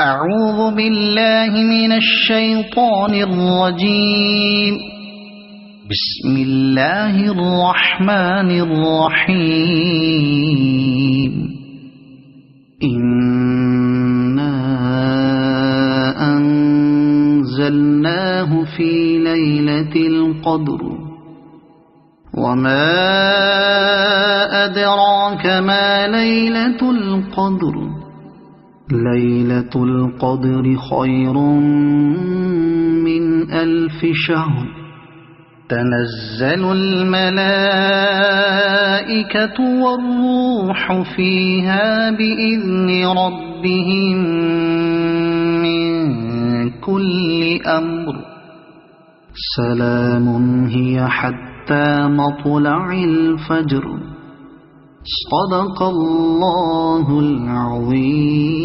أعوذ بالله من الشيطان الرجيم. بسم الله الرحمن الرحيم. إنا أنزلناه في ليلة القدر وما أدراك ما ليلة القدر ليلة القدر خير من 1000 شهر تنزل الملائكة والروح فيها بإذن ربهم من كل أمر سلام هي حتى مطلع الفجر. صدق الله العظيم.